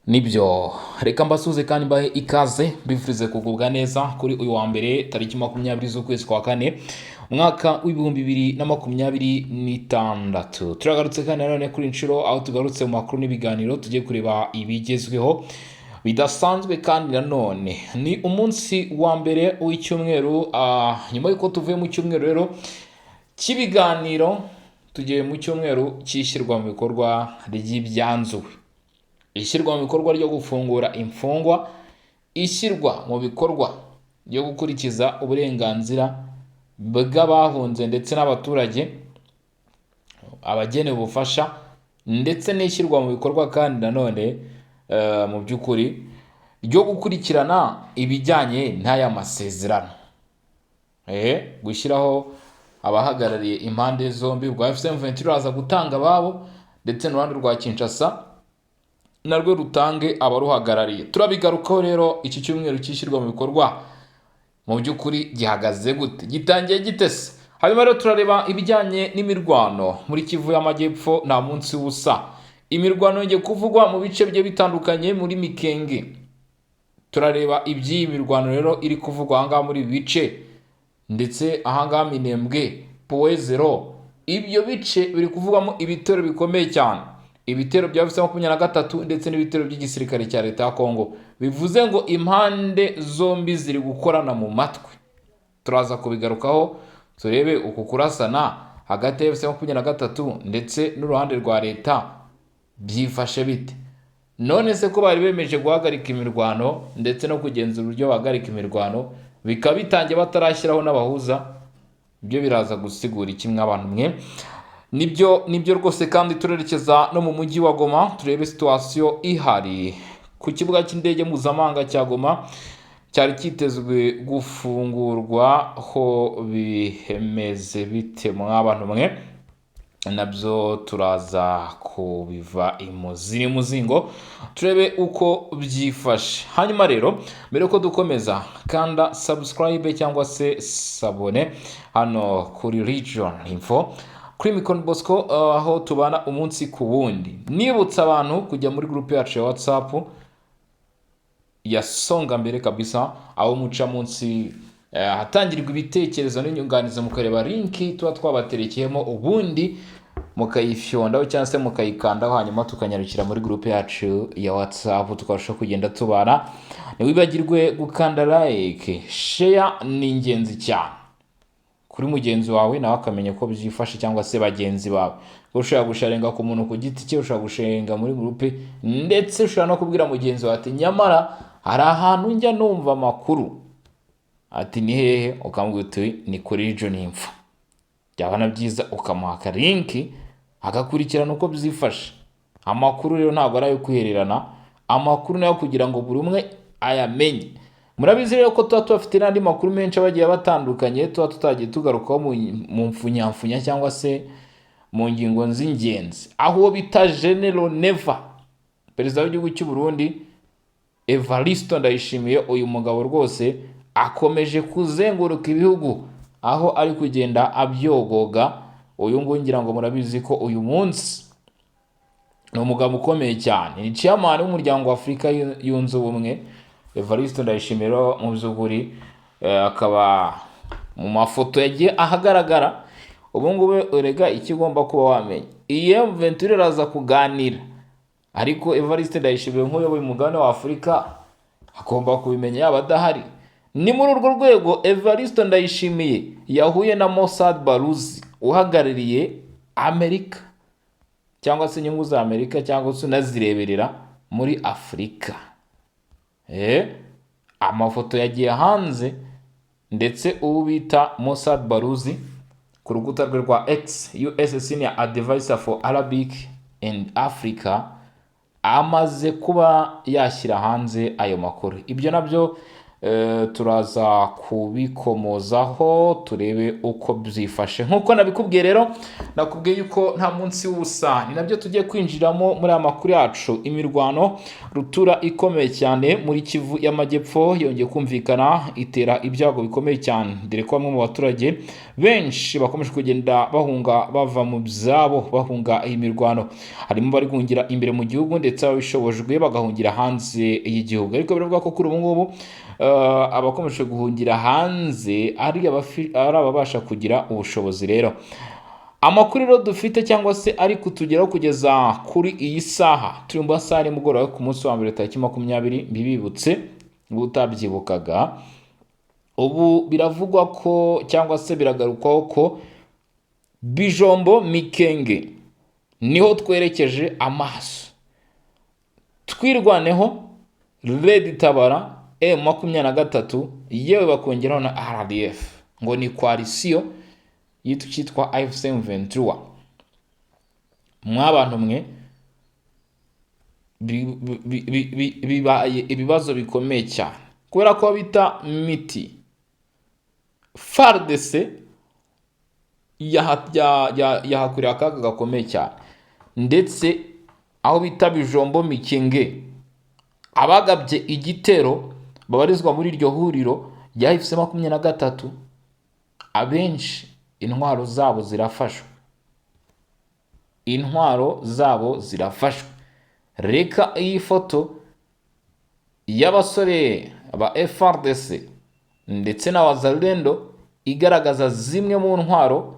Nibyo reka mbasuze kandi mbahe ikaze mbifurize kugubwa neza kuri uyu wa mbere tariki 20 z'ukwezi kwa kane umwaka w'ibihumbi 2026. Turagarutse kandi nanone kuri inshuro aho tugarutse mu makuru n'ibiganiro tugiye kureba ibigezweho bidasanzwe kandi nanone ni umunsi wa mbere w'icyumweru. Nyuma y'uko tuvuye mu cyumweru rero cy'ibiganiro tugiye mu cyumweru cyishyirwa mu bikorwa ry'ibyanzuwe, ishyirwa mu bikorwa ryo gufungura imfungwa, ishyirwa mu bikorwa ryo gukurikiza uburenganzira bw'abahunze ndetse n'abaturage, abagenewe ubufasha ndetse n'ishyirwa mu bikorwa kandi nanone mu by'ukuri ryo gukurikirana ibijyanye n'aya masezerano, gushyiraho abahagarariye impande zombi rwa M23 raza gutanga ababo ndetse n'uruhande rwa Kinshasa narwo rutange abaruhagarariye. Turabigarukaho rero iki cyumweru cyishyirwa mu bikorwa mu by'ukuri gihagaze gute, gitangiye gitese. Hanyuma rero turareba ibijyanye n'imirwano muri Kivu y'Amajyepfo nta munsi w'ubusa. Imirwano yongeye kuvugwa mu bice bigiye bitandukanye muri Mikenge. Turareba iby'iyi mirwano rero iri kuvugwa ahangaha muri ibi bice ndetse ahangaha Minembwe, Poezero, ibyo bice biri kuvugwamo ibitero bikomeye cyane, ibitero bya M23 ndetse n'ibitero by'igisirikare cya leta ya Kongo. Bivuze ngo impande zombi ziri gukorana mu matwi. Turaza kubigarukaho turebe uku kurasana hagati ya M23 ndetse n'uruhande rwa leta byifashe bite. None se ko bari bemeje guhagarika imirwano ndetse no kugenzura uburyo bahagarika imirwano bikaba bitangiye batarashyiraho n'abahuza, ibyo biraza gusigura ikimwe abantu mwe. Nibyo rwose kandi turerekeza no mu mujyi wa Goma turebe situation ihari ku kibuga cy'indege mpuzamahanga cya Goma cyari kitezwe gufungurwa ho bihemeze bite mw'abantu mwe, nabyo turaza kubiva imuzi muzingo turebe uko byifashe. Hanyuma rero mbere ko dukomeza kanda subscribe cyangwa se sabone hano kuri Region Info kuri Mikon Bosco, aho tubana umunsi ku wundi. Nibutsa abantu kujya muri groupe yacu ya WhatsApp ya Songa Mbere kabisa, aho muca munsi hatangirirwa ibitekerezo n'inyunganizi, mukareba linki tuba twabaterekeyemo ubundi mukayifyondaho cyangwa se mukayikandaho, hanyuma tukanyarukira muri groupe yacu ya WhatsApp tukarushaho kugenda tubana. Ntiwibagirwe gukanda like, share ni ingenzi cyane kuri mugenzi wawe nawe akamenya ko byifashe cyangwa se bagenzi bawe. Ushobora gusharinga ku muntu ku giti cye, ushobora gusharinga muri groupe ndetse ushobora no kubwira mugenzi wawe ati nyamara hari ahantu njya numva amakuru, ati ni hehe, ukamubwira uti ni kuri Region Info. Byaba na byiza ukamuha linki agakurikirana uko byifashe. Amakuru rero ntabwo ari ayo kwihererana, amakuru nayo kugira ngo buri umwe ayamenye. Murabizi rero ko tuba tubafite n'andi makuru menshi abagiye batandukanye tuba tutagiye tugarukaho mu mfunyamfunya cyangwa se mu ngingo z'ingenzi. Aho bita General Neva, perezida w'igihugu cy'u Burundi Evariste Ndayishimiye, uyu mugabo rwose akomeje kuzenguruka ibihugu aho ari kugenda abyogoga. Uyu nguyu ngira ngo murabizi ko uyu munsi ni umugabo ukomeye cyane, ni chairman w'umuryango wa Afurika yunze ubumwe. Evariste Ndayishimiye mu by'ukuri akaba mu mafoto yagiye ahagaragara. Ubu ngubu urega ikigomba kuba wamenye, iyi M23 raza kuganira, ariko Evariste Ndayishimiye nk'uyoboye umugabane wa Afurika agomba kubimenya yaba adahari. Ni muri urwo rwego Evariste Ndayishimiye yahuye na Mossad Barouzi uhagarariye Amerika cyangwa se inyungu za Amerika cyangwa se unazireberera muri Afurika. Amafoto yagiye hanze ndetse ubu bita Mossad Barouzi ku rukuta rwe rwa X, US Senior Advisor for Arabic and Africa, amaze kuba yashyira hanze ayo makuru. Ibyo nabyo turaza kubikomozaho turebe uko byifashe. Nk'uko nabikubwiye rero, nakubwiye yuko nta munsi w'ubusa, ni nabyo tugiye kwinjiramo muri aya makuru yacu. Imirwano rutura ikomeye cyane muri Kivu y'Amajyepfo yongeye kumvikana, itera ibyago bikomeye cyane, dore ko bamwe mu baturage benshi bakomeje kugenda bahunga bava mu byabo, bahunga iyi mirwano. Harimo bari guhungira imbere mu gihugu ndetse ababishobojwe bagahungira hanze y'igihugu, ariko biravuga ko kuri ubu ngubu abakomeje guhungira hanze ari ababasha kugira ubushobozi. Rero amakuru rero dufite cyangwa se ari kutugeraho kugeza kuri iyi saha, turi mu masaha y'umugoroba ku munsi wa mbere tariki 20, mbibibutse utabyibukaga. Ubu biravugwa ko cyangwa se biragarukwaho ko Bijombo Mikenge niho twerekeje amaso, twirwaneho Red Tabara M23, yewe bakongeraho na RDF, ngo ni coalition yitwa AFC M23. Mwabantu mwe, bibaye ibibazo bikomeye cyane kubera ko bita miti FARDC yahakuriye akaga gakomeye cyane, ndetse aho bita Bijombo Mikenge abagabye igitero babarizwa muri iryo huriro rya AFC 23, abenshi intwaro zabo zirafashwe. Reka iyi foto y'abasore ba FARDC ndetse na Wazalendo igaragaza zimwe mu ntwaro,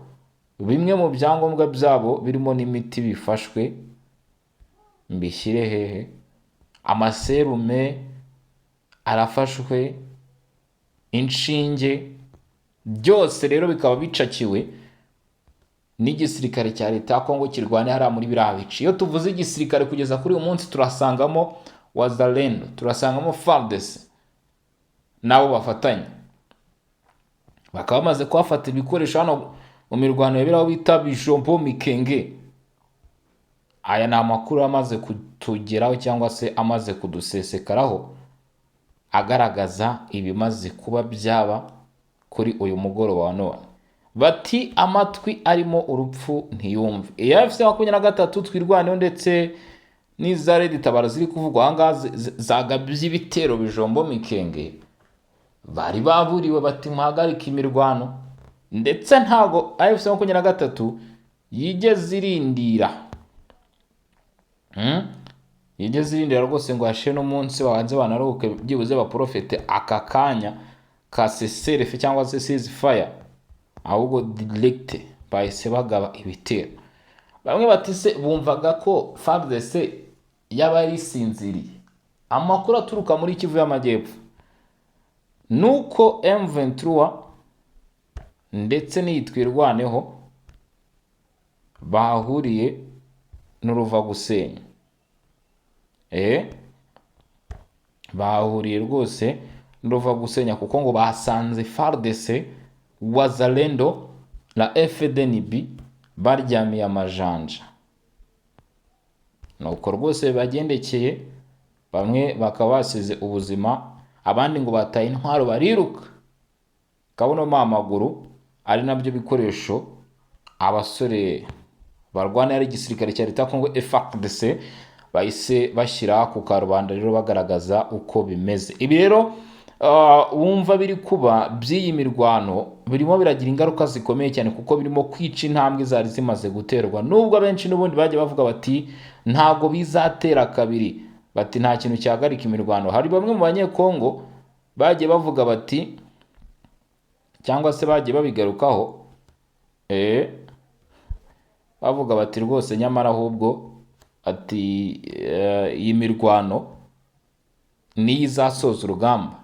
bimwe mu byangombwa byabo birimo n'imiti bifashwe, mbishyire hehe, amaserume arafashwe, inshinge, byose rero bikaba bicakiwe n'igisirikare cya leta ya Kongo kirwane hariya muri biriya bice. Iyo tuvuze igisirikare kugeza kuri uyu munsi turasangamo Wazalendo, turasangamo FARDC nabo bafatanya, bakaba bamaze kuhafata ibikoresho hano mu mirwano yaberaho bita Bijombo Mikenge. Aya ni amakuru amaze kutugeraho cyangwa se amaze kudusesekaraho, agaragaza ibimaze kuba byaba kuri uyu mugoroba wa none. Bati amatwi arimo urupfu ntiyumve. AFC 23 twirwaneho ndetse n'iza Red Tabara ziri kuvugwa ahangaha zagabye ibitero Bijombo Mikenge, bari baburiwe bati muhagarike imirwano, ndetse ntago AFC 23 yigeze irindira rwose ngo hashe n'umunsi babanze banaruhuke byibuze baprofete aka kanya ka cessez cyangwa se ceasefire, ahubwo direct bahise bagaba ibitero. Bamwe batise bumvaga ko FARDC yabari sinziriye. Amakuru aturuka muri Kivu y'Amajyepfo nuko M23 ndetse n'iyitwirwaneho bahuriye n'uruva gusenya. Bahuriye rwose n'uruva gusenya, kuko ngo basanze FARDC, Wazalendo na FDNB baryamiye amajanja. Nuko rwose bagendekeye, bamwe bakaba basize ubuzima, abandi ngo bataye intwaro bariruka kabuno amaguru, ari nabyo bikoresho abasore barwana ari igisirikare cya leta Kongo FARDC bahise bashyira ku karubanda rero bagaragaza uko bimeze. Ibi rero wumva biri kuba by'iyi mirwano birimo biragira ingaruka zikomeye cyane, kuko birimo kwica intambwe zari zimaze guterwa, nubwo benshi n'ubundi bagiye bavuga bati ntago bizatera kabiri, bati nta kintu cyagarika imirwano. Hari bamwe mu banyekongo bagiye bavuga bati, cyangwa se bagiye babigarukaho bavuga bati rwose nyamara ahubwo ati iyi mirwano niyo izasoza urugamba,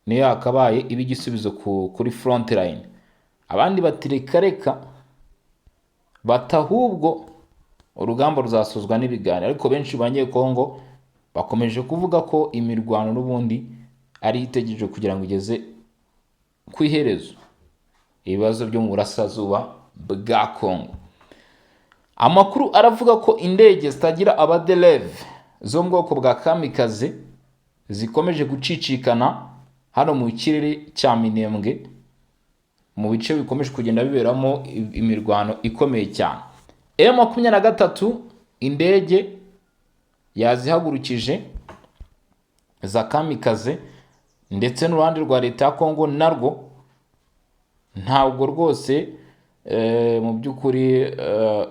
niyo yakabaye iba igisubizo kuri front line. Abandi bati reka batahubwo urugamba ruzasozwa n'ibiganiro, ariko benshi banyekongo bakomeje kuvuga ko imirwano n'ubundi ari itegereje kugira ngo igeze ku iherezo ibibazo byo mu burasirazuba bwa Kongo. Amakuru aravuga ko indege zitagira abadereve zo mu bwoko bwa kamikaze zikomeje gucicikana hano mu kirere cya Minembwe mu bice bikomeje kugenda biberamo imirwano ikomeye cyane. M23 indege yazihagurukije za kamikaze, ndetse n'uruhande rwa leta ya Kongo narwo ntabwo rwose mu by'ukuri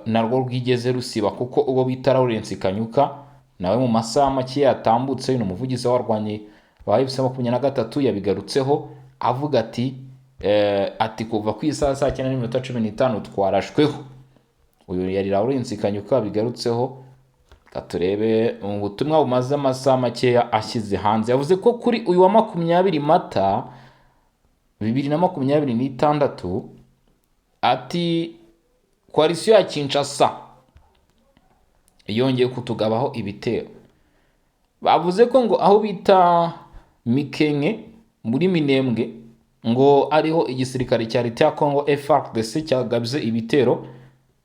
narwo rwigeze rusiba, kuko uwo bita Lawrence Kanyuka nawe mu masaha make yatambutse, ni umuvugizi w'abarwanyi ba M23 yabigarutseho avuga ati kuva ku isaha saa 9:15 twarashweho. Uyu yari Lawrence Kanyuka bigarutseho. Katurebe mu butumwa bumaze amasaha makeya ashyize hanze, yavuze ko kuri uyu wa 20 Mata 2026 ati koalisiyo ya Kinshasa yongeye kutugabaho ibitero. Bavuze ko ngo aho bita Mikenke muri Minembwe ngo ariho igisirikare cya leta ya Kongo FARDC cyagabye ibitero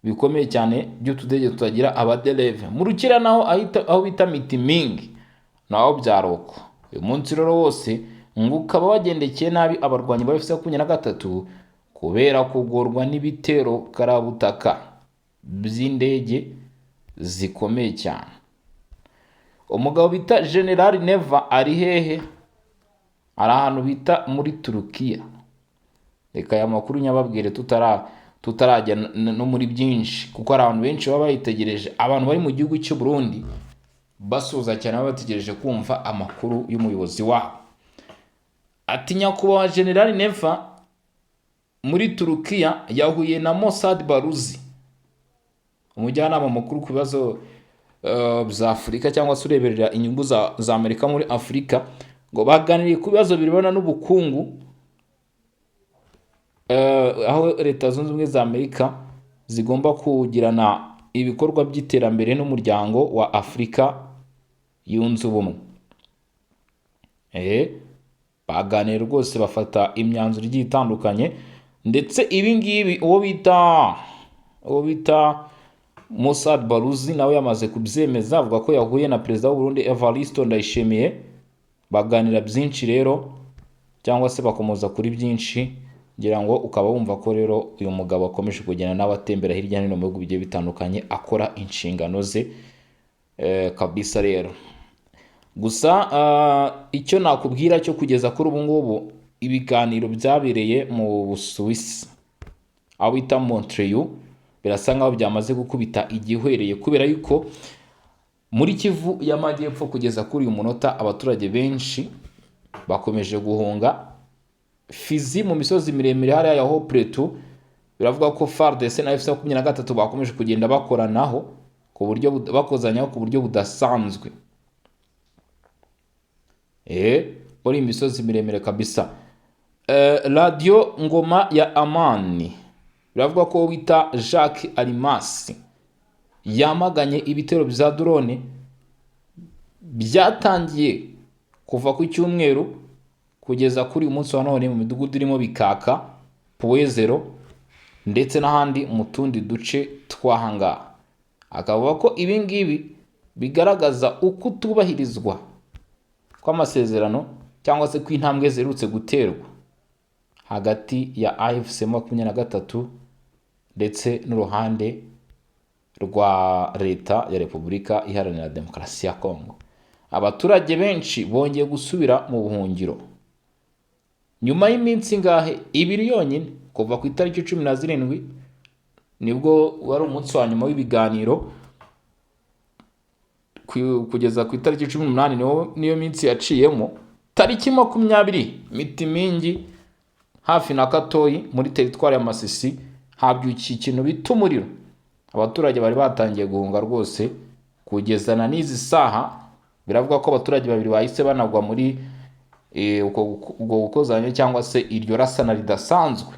bikomeye cyane by'utudege tutagira abadereve mu rukira, naho aho bita Mitimingi naho byaroko. Uyu munsi rero wose ngo ukaba wagendekeye nabi abarwanyi ba M23 kubera kugorwa n'ibitero karabutaka by'indege zikomeye cyane. Umugabo bita General Neva ari hehe? Ari ahantu bita muri Turukiya. Reka aya makuru nyababwire tutarajya no muri byinshi, kuko ari abantu benshi baba bayitegereje. Abantu bari mu gihugu cy'u Burundi basuza cyane bategereje kumva amakuru y'umuyobozi wabo. Ati nyakubahwa General Neva muri Turukiya yahuye na Mossad Baruzi, umujyanama mukuru ku bibazo bya Afurika cyangwa se ureberera inyungu za Amerika muri Afurika, ngo baganiriye ku bibazo birebana n'ubukungu, aho leta zunze ubumwe za Amerika zigomba kugirana ibikorwa by'iterambere n'umuryango wa Afurika yunze ubumwe. Baganira rwose bafata imyanzuro igiye itandukanye, ndetse ibi ngibi uwo bita Mossad Baruzi nawe yamaze kubyemeza, avuga ko yahuye na perezida w'u Burundi Evariste Ndayishimiye, baganira byinshi rero, cyangwa se bakomoza kuri byinshi, ngira ngo ukaba wumva ko rero uyu mugabo akomeje kugenda n'abatembera hirya no hino mu bihugu bigiye bitandukanye akora inshingano ze kabisa. Rero gusa icyo nakubwira cyo kugeza kuri ubu ngubu, ibiganiro byabereye mu Busuwisi aho bita Montreal birasa nkaho byamaze gukubita igihwereye, kubera yuko muri Kivu y'Amajyepfo kugeza kuri uyu munota abaturage benshi bakomeje guhunga Fizi mu misozi miremire hariya ya Hopletu. Biravuga ko FARDC na M23 bakomeje kugenda bakoranaho ku buryo bakozanyaho ku buryo budasanzwe. Muri imisozi miremire kabisa. Radio Ngoma ya Amani biravuga ko wita Jacques Alimasi yamaganye ibitero bya drone byatangiye kuva ku cyumweru kugeza kuri uyu munsi wa none mu midugudu irimo Bikaka, Puezero ndetse n'ahandi mu tundi duce twahanga. Akavuga ko ibi ngibi bigaragaza uko utubahirizwa kw'amasezerano cyangwa se kw'intambwe zerutse guterwa hagati ya AFC 23 ndetse n'uruhande rwa leta ya Repubulika Iharanira Demokarasi ya Kongo. Abaturage benshi bongeye gusubira mu buhungiro nyuma y'iminsi ngahe 2 yonyine, kuva ku itariki 17 nibwo wari umunsi wa nyuma w'ibiganiro, kugeza ku itariki 18 niyo minsi yaciyemo. Tariki 20 Mitimingi hafi na Katoyi muri teritwari ya Masisi habyukiye ikintu bita umuriro. Abaturage bari batangiye guhunga rwose kugezana n'izi saha. Biravuga ko abaturage babiri bahise banagwa muri ubwo gukozanya cyangwa se iryo rasana ridasanzwe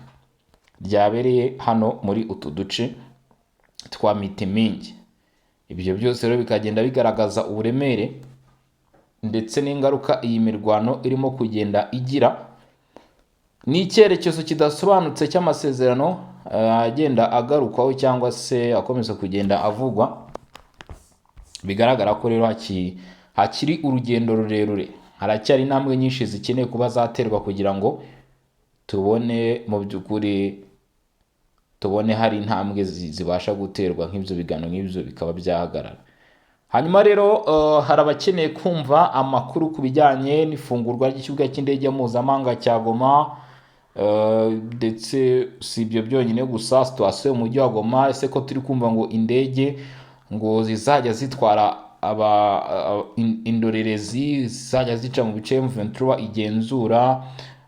ryabereye hano muri utu duce twa Mitimingi. Ibyo byose rero bikagenda bigaragaza uburemere ndetse n'ingaruka iyi mirwano irimo kugenda igira. Ni icyerekezo kidasobanutse cy'amasezerano agenda agarukwaho cyangwa se akomeza kugenda avugwa. Bigaragara ko rero hakiri urugendo rurerure, haracyari intambwe nyinshi zikeneye kuba zaterwa kugira ngo tubone mu by'ukuri hari intambwe zibasha guterwa, nk'ibyo biganiro nk'ibyo bikaba byahagarara. Hanyuma rero hari abakeneye kumva amakuru ku bijyanye n'ifungurwa ry'ikibuga cy'indege mpuzamahanga cya Goma, ndetse si ibyo byonyine gusa, situasiyo mu mujyi wa Goma, ese ko turi kumva ngo indege ngo zizajya zitwara indorerezi zizajya zica mu bice M23 igenzura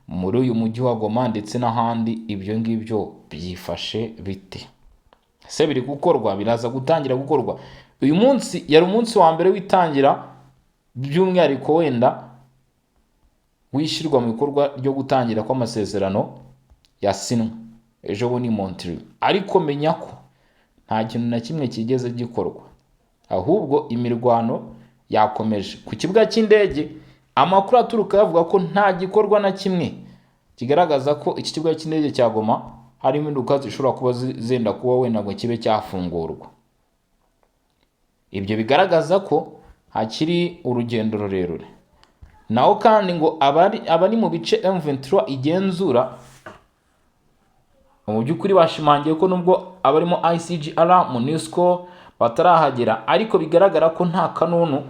muri uyu mujyi wa Goma ndetse n'ahandi, ibyo ngibyo byifashe bite? Ese biri gukorwa? Biraza gutangira gukorwa? Uyu munsi yari umunsi wa mbere witangira by'umwihariko wenda wishyirwa mu bikorwa ryo gutangira kw'amasezerano yasinwe ejo bundi Montreal, ariko menya ko nta kintu na kimwe kigeze gikorwa, ahubwo imirwano yakomeje ku kibuga cy'indege. Amakuru aturuka yavuga ko nta gikorwa na kimwe kigaragaza ko iki kibuga cy'indege cya Goma hari impinduka zishobora kuba zenda kuba wenda ngo kibe cyafungurwa. Ibyo bigaragaza ko hakiri urugendo rurerure. Naho kandi ngo abari mu bice M23 igenzura mu by'ukuri bashimangiye ko nubwo abarimo ICGR, MONUSCO batarahagera, ariko bigaragara ko nta kanunu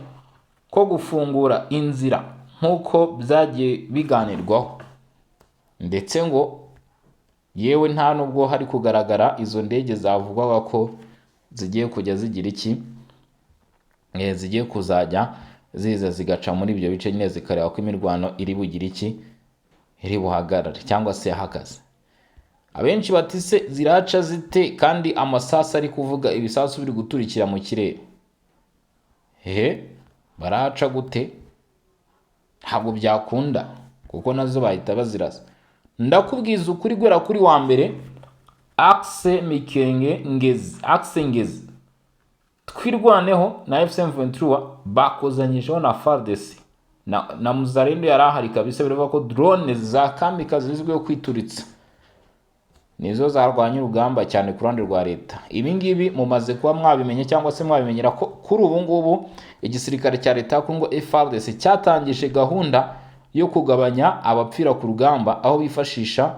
ko gufungura inzira nk'uko byagiye biganirwaho, ndetse ngo yewe nta nubwo hari kugaragara izo ndege zavugwaga ko zigiye kujya zigira iki, zigiye kuzajya ziza zigaca muri ibyo bice nyine zikareba ko imirwano iri bugira iki, iri buhagarare cyangwa se yahagaze. Abenshi bati se ziraca zite kandi amasasu ari kuvuga ibisasu biri guturikira mu kirere? Baraca gute? Ntabwo byakunda kuko nazo bahita bazirasa. Ndakubwiza ukuri gwera kuri wa mbere, Axe Ngezi twirwaneho na FM23 bakozanyijeho na FARDC na Muzarendo yarahari kabisa. Bivuga ko drone za kamikazi zizwiho kwituritsa nizo zarwanya urugamba cyane ku ruhande rwa leta. Ibi ngibi mumaze kuba mwabimenye cyangwa se mwabimenyera ko kuri ubu ngubu igisirikare cya leta Kongo FARDC cyatangije gahunda yo kugabanya abapfira ku rugamba, aho bifashisha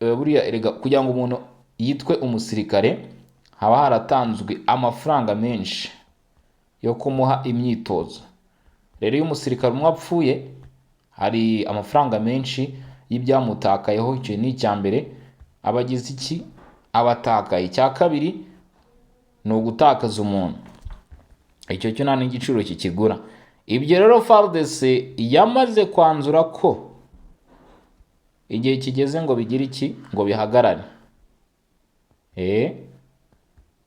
buriya kugira ngo umuntu yitwe umusirikare haba haratanzwe amafaranga menshi yo kumuha imyitozo. Rero iyo umusirikare umwe apfuye hari amafaranga menshi y'ibyamutakayeho. Icyo ni icya mbere, abagize iki, abatakaye. Icya kabiri ni ugutakaza umuntu, icyo cyo nta n'igiciro kikigura. Ibyo rero FARDC yamaze kwanzura ko igihe kigeze ngo bigire iki, ngo bihagarare.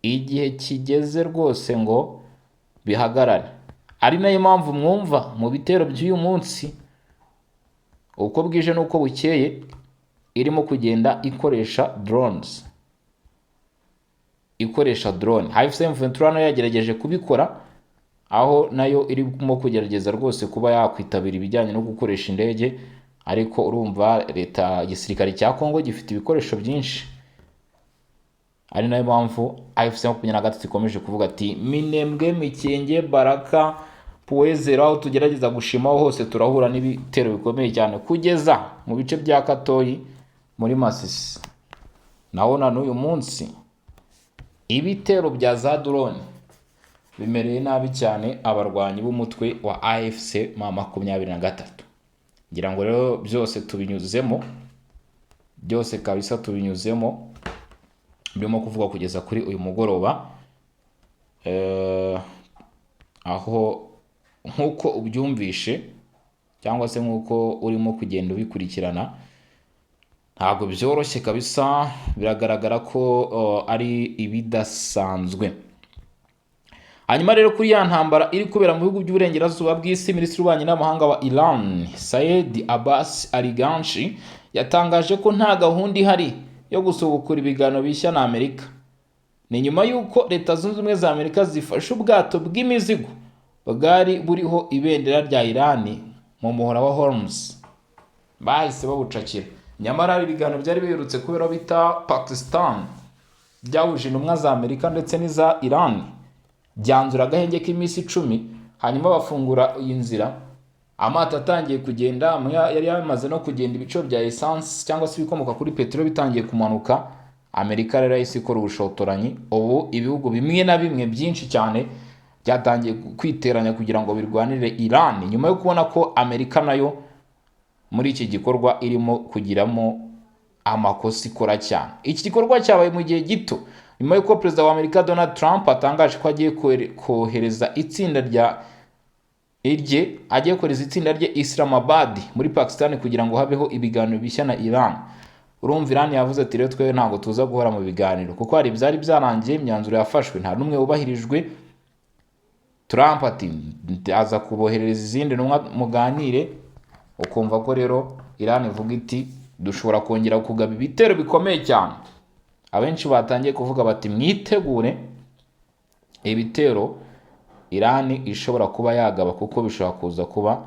Igihe kigeze rwose ngo bihagarare. Ari nayo mpamvu mwumva mu bitero by'uyu munsi uko bwije n'uko bukeye irimo kugenda ikoresha drones. Drone FM23 nayo yagerageje kubikora, aho nayo irimo kugerageza rwose kuba yakwitabira ibijyanye no gukoresha indege, ariko urumva leta igisirikare cya Kongo gifite ibikoresho byinshi. Ari nayo mpamvu AFC23 ikomeje kuvuga ati Minembwe, Mikenge, Baraka, Puezero, aho tugerageza gushimaho hose turahura n'ibitero bikomeye cyane kugeza mu bice bya Katoyi muri Masisi. Naho na n'uyu munsi ibitero bya za drone bimereye nabi cyane abarwanyi b'umutwe wa AFC 23. Ngira ngo rero byose tubinyuzemo, byose kabisa tubinyuzemo, birimo kuvuga kugeza kuri uyu mugoroba, aho nkuko ubyumvishe cyangwa se nkuko urimo kugenda ubikurikirana, ntabwo byoroshye kabisa. Biragaragara ko ari ibidasanzwe. Hanyuma rero kuri ya ntambara iri kubera mu bihugu by'uburengerazuba bw'isi, Minisitiri w'Ububanyi n'Amahanga wa Iran Saeed Abbas Araghchi yatangaje ko nta gahunda ihari yo gusubukura ibiganiro bishya na Amerika. Ni nyuma y'uko Leta Zunze Ubumwe za Amerika zifashe ubwato bw'imizigo bwari buriho ibendera rya Iran mu muhora wa Hormuz, bahise babucakira. Nyamara ibiganiro byari biherutse kubera bita Pakistan byahuje intumwa za Amerika ndetse n'iza Iran, byanzura agahenge k'iminsi 10, hanyuma bafungura iyi nzira amato atangiye kugenda, yari yamaze no kugenda ibiciro bya essence cyangwa se ibikomoka kuri peteroli bitangiye kumanuka, Amerika rero yahise ikora ubushotoranyi. Ubu ibihugu bimwe na bimwe byinshi cyane byatangiye kwiteranya kugira ngo birwanire Iran, nyuma yo kubona ko Amerika nayo muri iki gikorwa irimo kugiramo amakosa ikora cyane. Iki gikorwa cyabaye mu gihe gito nyuma y'uko perezida wa Amerika Donald Trump atangaje ko agiye kohereza itsinda rye Islamabad muri Pakistan kugira ngo habeho ibiganiro bishya na Iran. Urumva Iran yavuze ati rero twe ntabwo tuza guhora mu biganiro, kuko hari byari byarangiye, imyanzuro yafashwe nta numwe wubahirijwe. Trump ati aza kuboherereza izindi ntumwa muganire, ukumva ko rero Iran ivuga iti dushobora kongera kugaba ibitero bikomeye cyane. Abenshi batangiye kuvuga bati mwitegure ibitero Iran ishobora kuba yagaba, kuko bishobora kuza kuba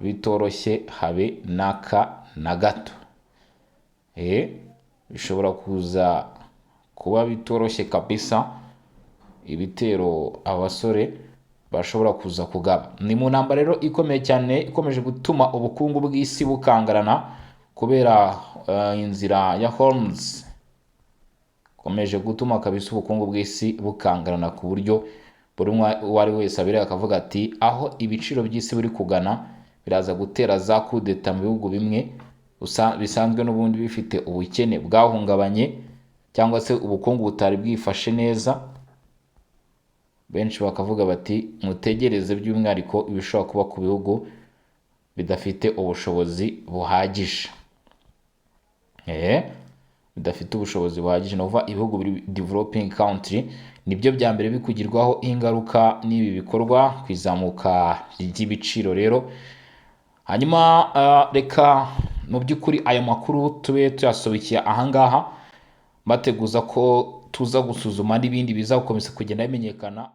bitoroshye habe naka na gato. Bishobora kuza kuba bitoroshye kabisa ibitero abasore bashobora kuza kugaba. Ni mu ntambara rero ikomeye cyane ikomeje gutuma ubukungu bw'isi bukangarana kubera inzira ya Hormuz, ikomeje gutuma kabisa ubukungu bw'isi bukangarana ku buryo buri uwo ari wese abireba akavuga ati aho ibiciro by'isi biri kugana biraza gutera za kudeta mu bihugu bimwe bisanzwe n'ubundi bifite ubukene bwahungabanye cyangwa se ubukungu butari bwifashe neza. Benshi bakavuga bati mutegereze by'umwihariko ibishobora kuba ku bihugu bidafite ubushobozi buhagije. Bidafite ubushobozi buhagije nova ibihugu biri developing country nibyo bya mbere bikugirwaho ingaruka n'ibi bikorwa kwizamuka ry'ibiciro rero. Hanyuma reka mu by'ukuri aya makuru tube tuyasobikiye ahangaha, bateguza ko tuza gusuzuma n'ibindi biza gukomeza kugenda bimenyekana.